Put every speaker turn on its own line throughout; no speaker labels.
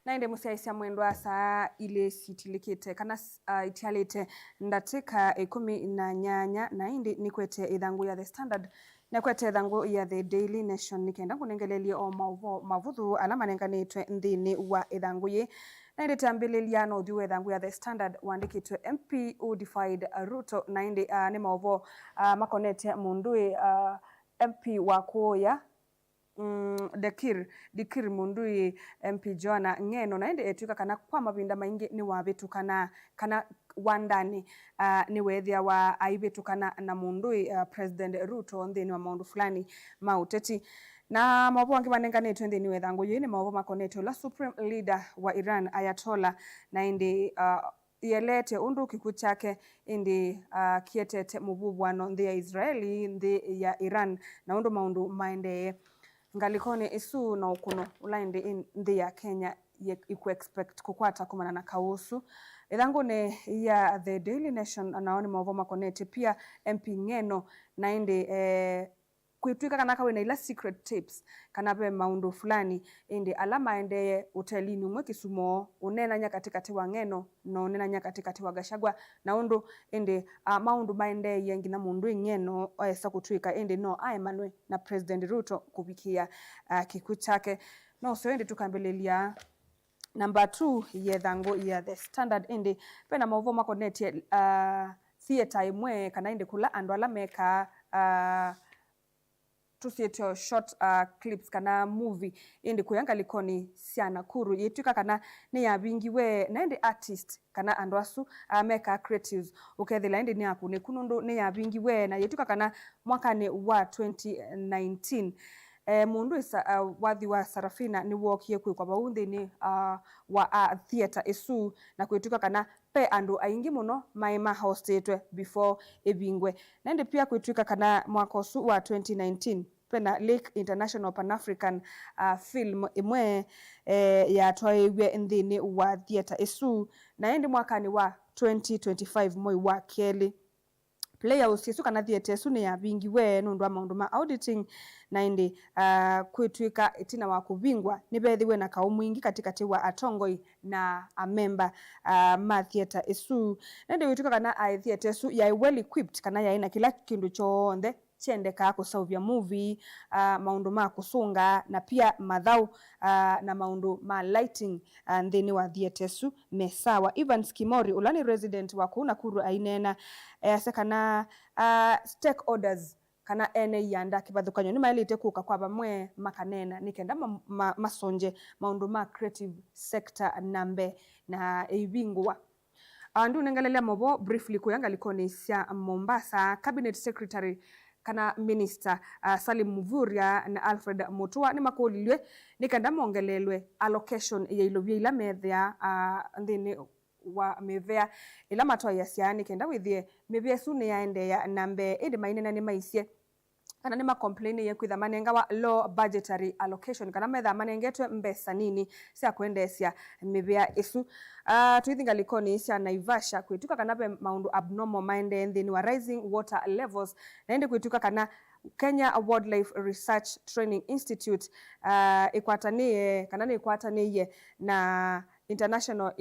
nainde musiaisia mwendo wa saa ile sitilikite kana itialite ndatika 18 naindi nikwete idhangu ya The Standard na kwete idhangu ya The Daily Nation nikenda kunengelelia o mavuthu alama nenganitwe nthini wa idhangu ye nainde tambililia no thiwe idhangu ya The Standard wandikitwe MP Udified Ruto nainde ni mauvo makonete mundui MP wa kuoya Dikir Mundui MP Joanna Ng'eno naende etuika kana kwa mavinda maingi ni wabitu kana wandani ni wethia wa aibitu kana na Mundui President Ruto nthini wa maundu fulani mauteti na maovo wangi manenganitwe nthini wethangu yini maovo makonetwe la Supreme Leader wa Iran Ayatollah na indi yelete undu kiku chake indi kietete mububwano nthi ya Israeli nthi ya Iran na undu maundu maendee ngalikone isu na ukuno ulainde nthi ya Kenya iku expect kukwata kumana na kausu idhangu ne ya The Daily Nation anaoni maovo makonete pia MP Ng'eno na indi kuituika kana kawe ila secret tips kana pe maundu fulani indi alama ende hotelini umwe Kisumo unena nya katikati wa Ng'eno no unena nya katikati wa Gachagua na undu indi maundu maende yengi na Mundu Ng'eno oesa kutuika indi no aimanwe na President Ruto kubikia kiku chake no so indi tukambelelia number 2 yethangu ya The Standard indi pena maovo makonete theater imwe kana indi kula andu ala meka tusieto short clips kana movie indi kuyanga likoni sia Nakuru yetuika kana ni ya bingi we na indi artist kana andu asu meka creatives ukethila indi ni aku ni kunundu ni ya bingi we na yetuika kana mwakani wa 2019 mundu wathi wa Sarafina ni wokie kwi kwa baunthi ni wa theater isu na kwituka kana pe andu aingi muno maima hostetwe before ebingwe na ndi pia kwituka kana mwaka usu wa 2019 pena Lake International Pan-African Film imwe ya twaewe nthini wa theater isu na ndi mwakani wa 2025 moi wa keli player usiesu kana theater isu ni ya bingi we nundu wa maundu ma auditing na indi kwituika itina wa kuvingwa ni bethiwe na kau mwingi katikati wa atongoi na member ma theater isu na ndi wituika kana theater isu ya well equipped kana ya ina kila kindu chonthe chiendeka kusauvia movie maundu ma kusunga na pia mathau na maundu ma lighting nthini wa theater isu mesawa Evans Kimori ulani resident wa kuna Nakuru ainena sekana stakeholders kana ene yanda kibadhukanyo ni mailite kuka kwa bamwe makanena nikenda masonje maundu ma creative sector nambe na ibingwa andu nengelelea mobo briefly kuyanga likoni sia Mombasa cabinet secretary kana minister Salim Mvurya na Alfred Mutua ni makolilwe nikenda mongelelwe allocation ya ilovia ila methia nthini wa mevea ila matwa ya siani kenda withie mevea sune yaende ya nambe indi mainena ni maisie kana ni complain ye kwitha manenga wa low budgetary allocation kana metha manengetwe mbesa nini sia kuendesia mevea isu tuithinga likoni sia Naivasha kwituka kana pe maundu abnormal minde nthini wa rising water levels na indi kwituka kana Kenya Wildlife Research Training Institute ikwatanie kana ni ikwatanie na international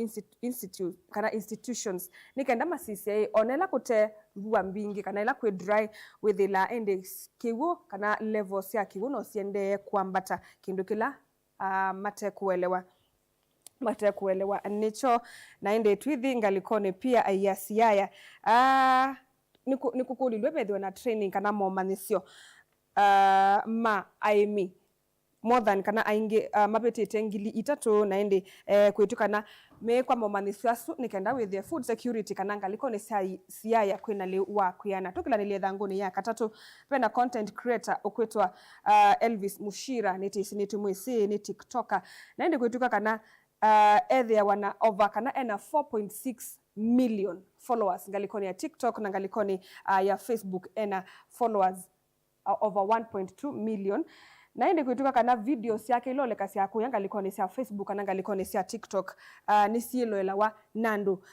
institute kana institutions nikenda masisi onela kute ruwa mbingi kana ila kwe dry with ila index kiwo kana levels ya kiwo no siende kuambata kindu kila mate kuelewa nicho na inde twithi ngalikone pia ayasiaya nikukulilwe bethiwe na training kana momanisio ma aimi more than kana aingi mapetete ngili 3 na indi kwitukana me kwa momanisio asu nikenda with the food security kana ngalikone siaya kwina li wa kuyana tukila nilie thanguni ya katatu pena content creator okwetwa Elvis Mushira niti mwisi ni TikToker na indi kwituka kana ethia wana over kana ena 4.6 million followers ngalikoni ya TikTok na ngalikoni ya Facebook ena followers over 1.2 million na indi kwituka kana videos yake iloleka sia kuyanga likoni sia Facebook na ngalikoni sia TikTok ni sielo wa nandu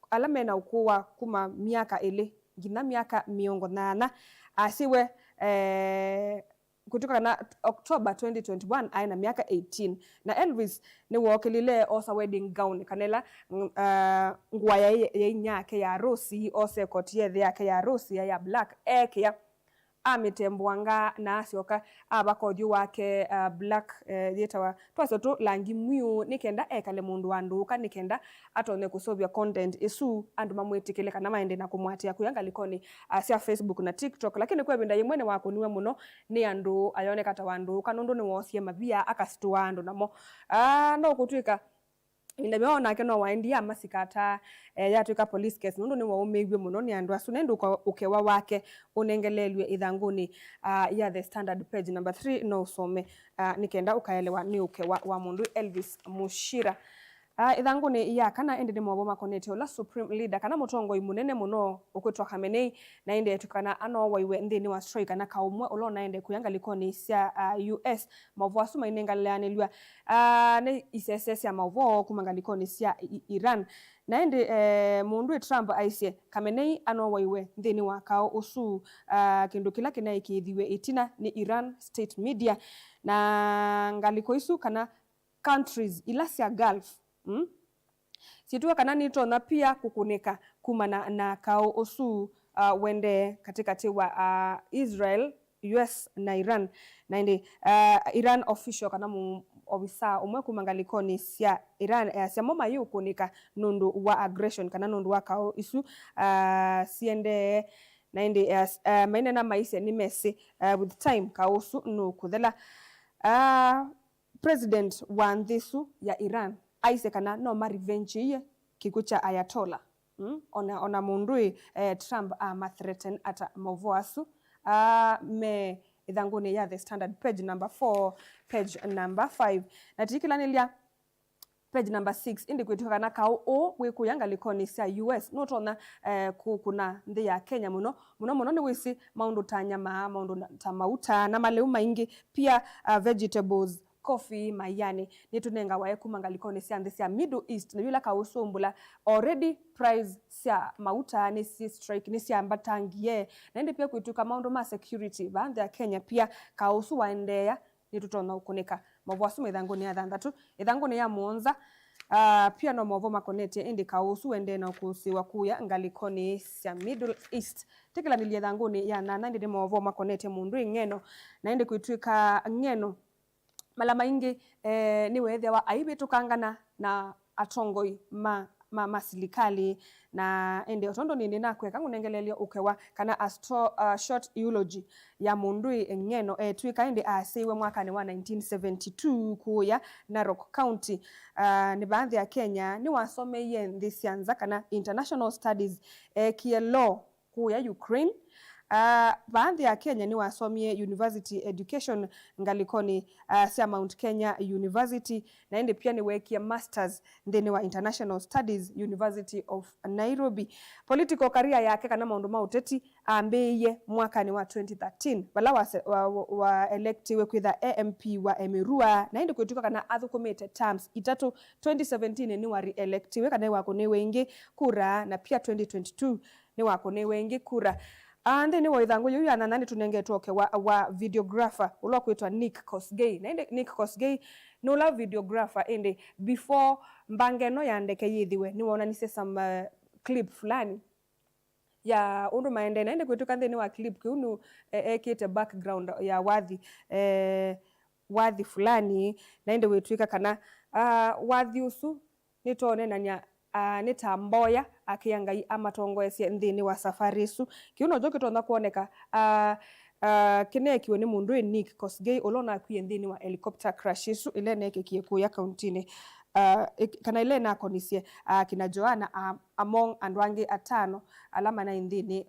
alamena ukuwa kuma miaka ile ngina miaka miongo nana asiwe kutoka na October 2021 aina miaka 18 na Elvis ni wokelile osa wedding gown kanela nguo ya nyake ya harusi ose koti yake ya harusi ya black ya amitembwanga na asioka abakoju wake black yetawa twaso to langi mwiu nikenda ekale mundu wanduka nikenda atone kusobya content isu andu mamwetikele kana maende na kumwatia kuyanga likoni sia Facebook na TikTok lakini kwa binda yimwene wako niwe muno ni andu ayone kata wandu kanundu ni wosie mabia akasitu andu namo no kutwika inde meona keno waindia masikata yatwika police case nundu ni waumegwe muno ni andu asu nendu ukewa wake unengelelwe idhanguni ya The Standard page number 3 no usome nikenda ukaelewa ni ukewa wa mundu Elvis Mushira. Idhanguni ya kana ende ni mwaboma konete ola supreme leader kana mutongo imunene muno ukwetwa Khamenei na ende tukana ano waiwe ndini wa strike kana kaumwe olona ende kuyanga likoni sia US mavu asuma inengalaniwa ne ISS ya mavu kumanga likoni sia Iran na ende mundu Trump aisye Khamenei ano waiwe ndini wa kao usu kindu kila kina ikithiwe itina ni Iran state media na ngaliko isu kana countries ilasia Gulf Situwa kana nito na pia kukunika kumana na kao osu wende katikati wa Israel, US na Iran. Na indi Iran official kana obisa umwe kumangalikoni sia Iran sia moma yu kunika nundu wa aggression kana nundu wa kao isu siende na indi maine na maise ni mesi with time kao osu nukudela President wa ndhisu ya Iran aise kana no ma revenge ye kikucha Ayatollah ona mundui Trump ma threaten ata movoasu me idhanguni ya The Standard page number 4 page number 5 na tikila nilia page number 6 indi kwetu kana kao o we kuyanga likoni sia US notona kuna ndi ya Kenya muno ni wisi maundu tanyama maundu tamauta na maleu maingi pia vegetables coffee mayani nitunenga wae kumangalikone sia ndesi ya Middle East na yula kausumbula already price sia mauta ni si strike ni sia mbatangie na ende pia kuituka maundu ma security baadhi ya Kenya pia kausu waendea nitutona ukunika mavwasu idhanguni ya dhandatu idhanguni ya Monza pia no mavo makonete indi kausu wende na kusiwa kuya ngalikoni sia Middle East tikila nilie dhanguni ya nana ndi mavo makonete mundu ngeno na indi kuituka ngeno malama ingi ni wethe wa aibe tukangana na atongoi masilikali na ende otondo nindi nakwe kangu nengelelio ukewa kana short eulogy ya mundui ngeno tuika indi asiwe mwaka ni wa 1972 kuya Narok County ni baadhi ya Kenya ni wasome ye ndisianza kana international studies kielo kuya Ukraine baadhi ya Kenya ni wasomie university education ngalikoni sia Mount Kenya University na ende pia ni wekia masters ndeni wa international studies University of Nairobi. Political career yake kana maundu mauteti ambeye mwaka ni wa 2013 bala wa electiwe kwitha AMP wa Emirua na ende kwetuka kana other committed terms itatu 2017 ni wa re-electiwe kana wako ni wengi kura na pia 2022 ni wako ni wengi kura. Ande ni waidhangu yu ya nanani tunenge toke wa videographer ulo kuitwa Nick Kosgei na ende Nick Kosgei nula videographer ende before mbangeno ya ndeke yithiwe ni waona nise some clip fulani ya undu maende na ende kwetu kande ni wa clip kiunu kite background ya wadhi fulani na ende wetuika kana wadhi usu nitone nanya nitamboya akiyangai amatongoesie ndini wa safarisu kiuno joke tonda kuoneka kinekiwe ni mundu Nick Kosgei olona akwie ndini wa helicopter crash isu ile neke kiekuya kauntini kana ile nako nisie kina Joanna among andwangi atano alama na ndini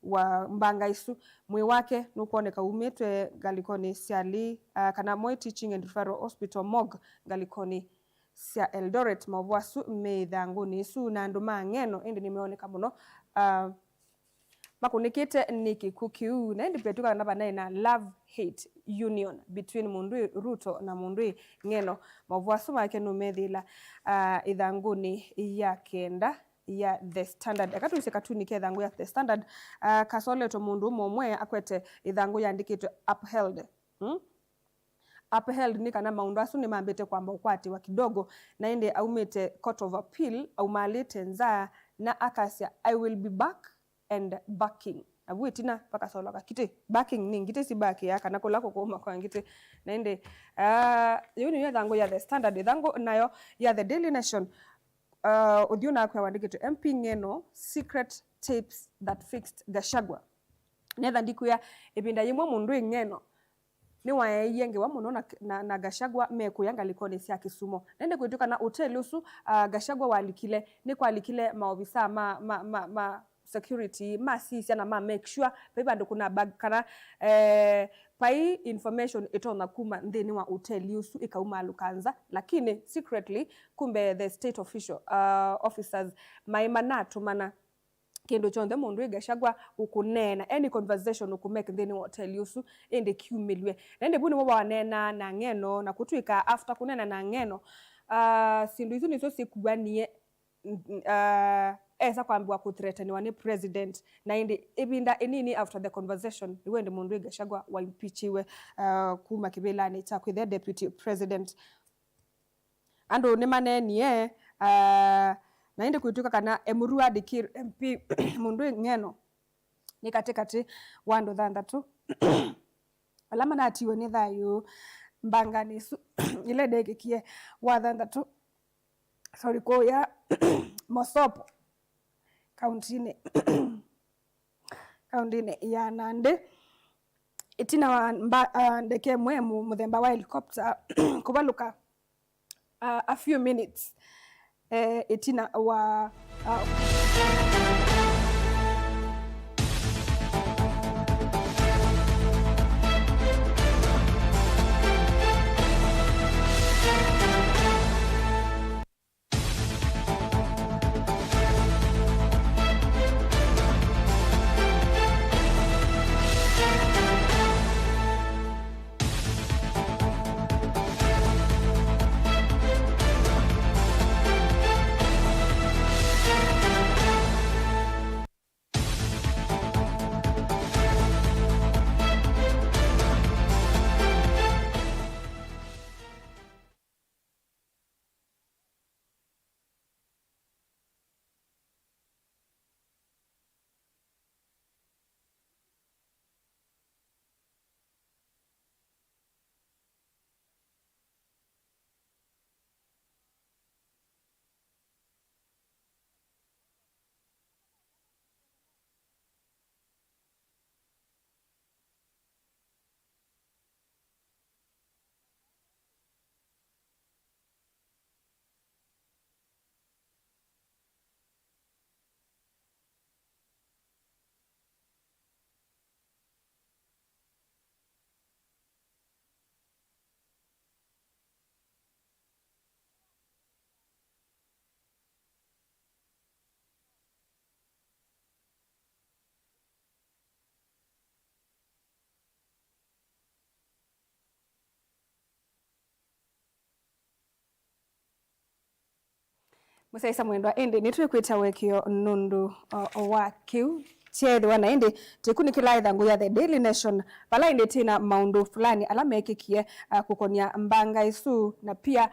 wa mbanga isu mwe wake nukuoneka umetwe galikoni siali kana Moi Teaching and Referral Hospital MOG galikoni sia Eldoret mavwasu meidhanguni isu na nduma ngeno indi nimeoneka muno makunikite niki kukiu na indi petuka naba na love hate union between mundu Ruto na mundu ngeno mavwasu make numethila idhanguni ya kenda ya The Standard akatu ise katuni kethangu ya The Standard kasole to mundu momwe akwete idhangu ya ndikitwe upheld upheld ni kana maundu asu ni mambete kwamba ukwati wa kidogo na ende aumete court of appeal au malete nza na akasia I will be back and backing abuitina paka soloka kite backing ni ngite si back ya kana kolako ko kwa ngite na ende yuni ya dango ya the standard dango nayo ya the Daily Nation udiuna kwa wandike MP Ng'eno secret tapes that fixed Gachagua netha ndikuya ibinda yimwe mundu Ng'eno ni wayenge wa muno na Gachagua mekuyanga likoni sia Kisumo nende kuituka na hotel usu Gachagua walikile ni kwa alikile maofisa ma security sisi na make sure pepa ndo kuna bag kana pai information itona kuma ndeni wa hotel usu ikauma lukanza lakini secretly kumbe the state official officers maimanatu mana kendo chonde mundu Gachagua ukunena any conversation ukumake ndeni wa hotel usu ende kiumilwe nende buni mwa wanena na Ng'eno na kutuika after kunena na Ng'eno sindu hizo nizo sikugwanie esa kwambiwa kuthreateniwa ni president na indi ibinda enini after the conversation iwende mundu Gachagua wa impeachiwe kuma kibelani cha with the deputy president ando ni manenie na indi kuituka kana Emurua Dikir MP mundu Ng'eno ni katikati wando thandatu alama na atiwe ni thayu mbangani ile degekie wa thandatu sorry ko ya Mosopo kauntine ya Nandi itina wa ndeke mwemu muthemba wa helicopter kubaluka a few minutes itina wa musaisa mwendwa ende nitwe kwita wekio nundu wa kiu chedi wana ende tikunikila ithangu ya the Daily Nation pala ende tina maundu fulani ala mekikie kukonia mbanga isu na pia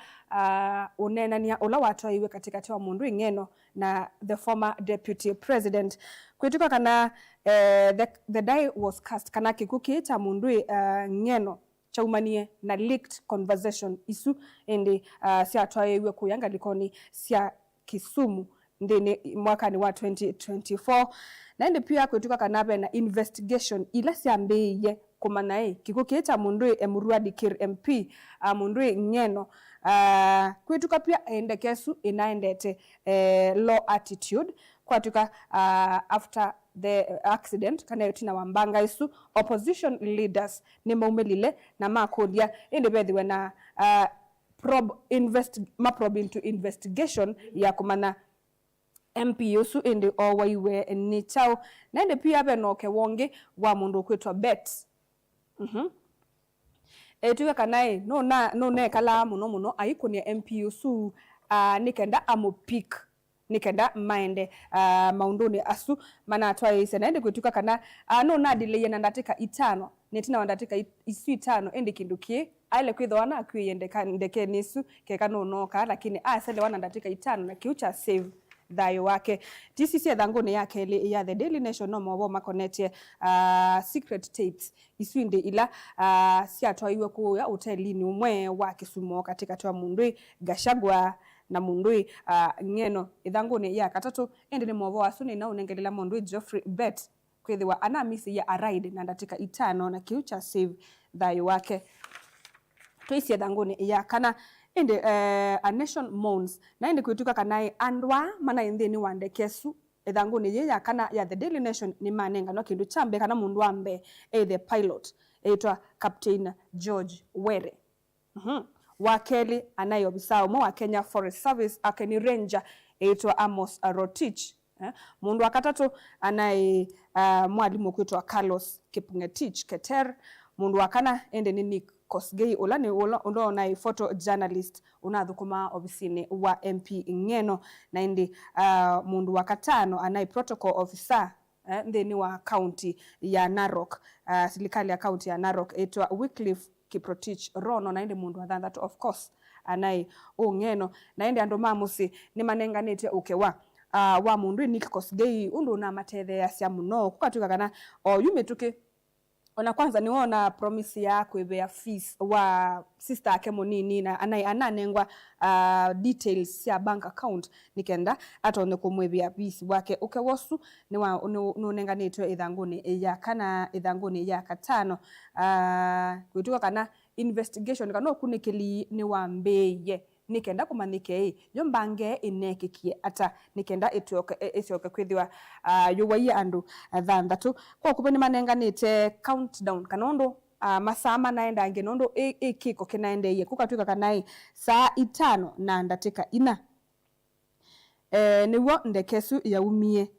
unenania ula watoiwe katikati wa mundu Ng'eno na the former deputy president kwituka kana the die was cast kana kikuki cha mundu Ng'eno chaumanie na leaked conversation isu ende sia atoiwe kuyanga likoni sia Kisumu ndene mwaka ni wa 2024 na ende pia kwetuka kanabe na investigation ila siambeye kumanae kikukieta mundu Emurua Dikir MP mundu Ng'eno kwetuka pia ende kesu inaendete low attitude kwatuka after the accident kana yotina wambanga isu opposition leaders ni maumelile na makodia ende bedhiwe na probe into investigation ya kumana MP yusu indi owaiwe ni chao na indi pia benoke wonge wa mundu kwetwa bet tuwe kanae no ne kala muno aikunia MP yusu nikenda amopik nikenda maende maunduni asu mana atwa ise na indi kwetuka kana no na delay na ndatika itano netina wandatika isu itano ende kindukie ale kwithwana akwiyendeka ndeke nisu keka nonoka lakini asele wandatika itano na kiucha save thayo wake TCC thanguni yake ya The Daily Nation no mobo makonetie secret tapes iswinde ila siatwaiwe kuya hotelini umwe wa Kisumu katika twa Mundui Gashagwa na Mundui ngeno ithanguni ya katatu ende ni mobo asuni na unengelela Mundui Geoffrey Bet kwithiwa ana misi ya aride na ndatika itano na kiucha save thayo wake twisi thanguni ya kana ende a nation mourns na ende kwituka kanai andwa mana indeni wandekesu ethanguni ye kana ya The Daily Nation ni manenga no kindu chambe kana mundu ambe the pilot etwa Captain George Were wakeli anayobisao mo wa Kenya Forest Service akeni ranger etwa Amos Rotich mundu wakatatu anai mwalimu kwitwa Carlos Kipungetich Keter mundu wakana ende ni Nick Kosgei ulani ulo na photo journalist unathukuma obisini wa MP ngeno na indi mundu wakatano anai protocol officer ndeni wa county ya Narok serikali ya county ya Narok etwa Wycliffe Kiprotich Rono na indi mundu wa that of course anai ngeno na indi ando mamusi ni manenganite ukewa wa mundu Nick Kosgei undu na matethe ya sia muno kukatuka kana yumetuke ona kwanza niona promise ya kwebea fees wa sister yake munini na ananengwa details ya bank account nikenda atone kumwebea fees wake ukewosu ni nunenganitwe ithanguni ya kana ithanguni ya katano kwituka kana investigation kana kunikeli ni wambeye nikenda kumanike yombange inekikie ata nikenda etioke kwithiwa yuwaiye andu thanthatu kwa kubeni manenganite countdown kanondo masama naenda ngenondo kiko kinaendeye kukatuka kanai saa 5 na ndatika ina niwo ndekesu yaumie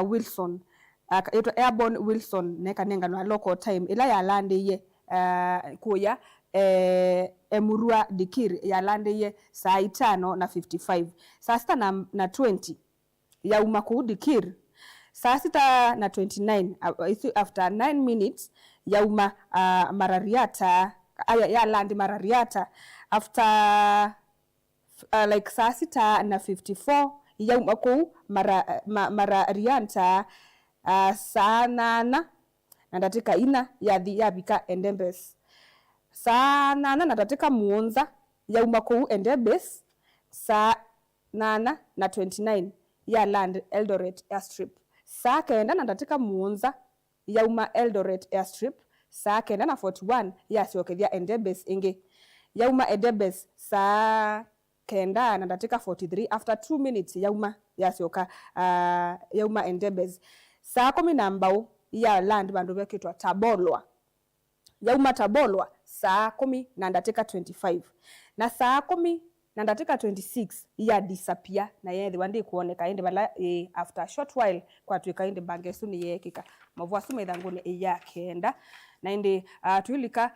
Wilson etwa Airborne Wilson nekanenga no local time ila ya landeye kuya Emurua Dikir ya landeye saa 5 na 55 saa 6 na 20 ya umaku Dikir saa 6 na 29 after 9 minutes ya Marariata ya land Marariata after like saa 6 na 54 ya umaku Marariata saa 8 na ndatika ina ya bika Endembes saa 8 na ndatika muonza ya umaku Endembes saa 8 na 29 ya land Eldoret Airstrip saa 9 na ndatika muonza ya Eldoret Airstrip saa 9 na 41 ya siokethia Endembes ingi ya Endembes saa 9 na ndatika 43 after 2 minutes ya sioka ya Endembes saa 10 na mbao ya land bandu bekitwa Tabolwa ya Tabolwa saa 10 na ndatika 25 na saa 10 na ndatika 26 ya disappear na yethi wandi kuoneka inde bala after a short while kwa tuika inde bangesu ni yekika mavua sume ithanguni ya kenda na inde tuilika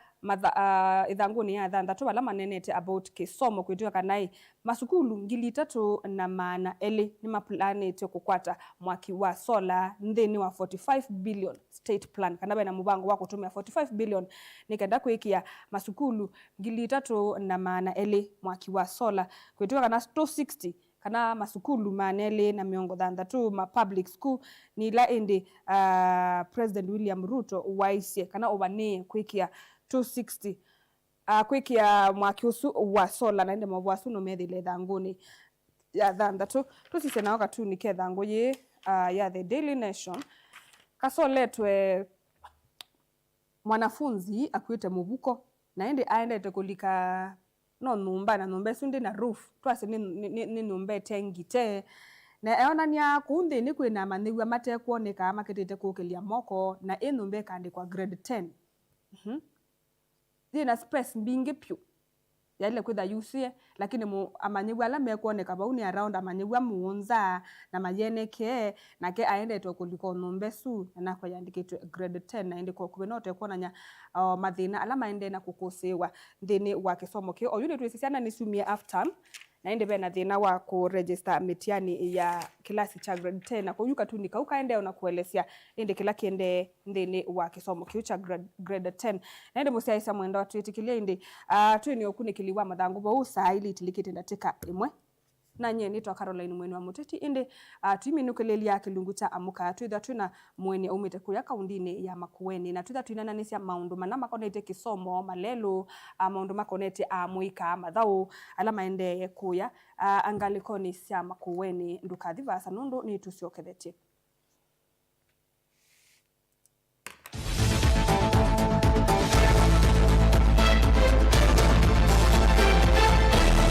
ithanguni ya thanthatu bala manenete about kisomo kwituka kanai masukulu 3 na maana eli ni maplanete kukwata mwaki wa solar nthini wa 45 billion state plan kana bena mubango wa kutumia 45 billion nikenda kuikia masukulu 3 na maana eli mwaki wa solar kwituka kana 260 kana masukulu manele na miongo thanthatu ma public school ni la indi President William Ruto waisye kana obane kwikia 260 kwikia mwaki usu wa sola na inde mwasu no methile thanguni ya thanthatu tusise nao katu nike thangu ye ya The Daily Nation kasoletwe mwanafunzi akwite mubuko na inde aendete kulika no numba na numba sundi na roof twase ni numba tengite na eona nya kundi ni kwina manigwa mate kuoneka maketete kukelia moko na enumbe kandi kwa grade 10 dina space mbingi pyu yale kwitha yusie lakini amanyigwa ala mekuoneka bauni around amanyigwa muonza na mayeneke na ke aendete kuliko numbe su na kwa yandikitwe grade 10 na indi ko kubenote kuona nya mathina ala maende na kukosewa ndini wa kisomo ke oyuni twisiana nisumie after na indi bena thina wa ku register mitiani ya kilasi cha grade 10 na kuyuka tu nikaukaende na kuelezea indi kila kiende ndini wa kisomo kiu cha grade 10 na indi musia isa mwendo tuitikilia indi tuini okunikiliwa mathangu bo usaili itilikiti ndatika imwe na nye nitwa Caroline Mweni wa Muteti indi tuiminukilelia kilungu cha amuka tuitha tuna mweni umite kuya kaundini ya Makueni na tuitha tuinananisya maundu mana makonete kisomo malelu maundu makonete muika mathau ala maende kuya angalikoni sya Makueni ndukathivasa nundu ni tuciokethetie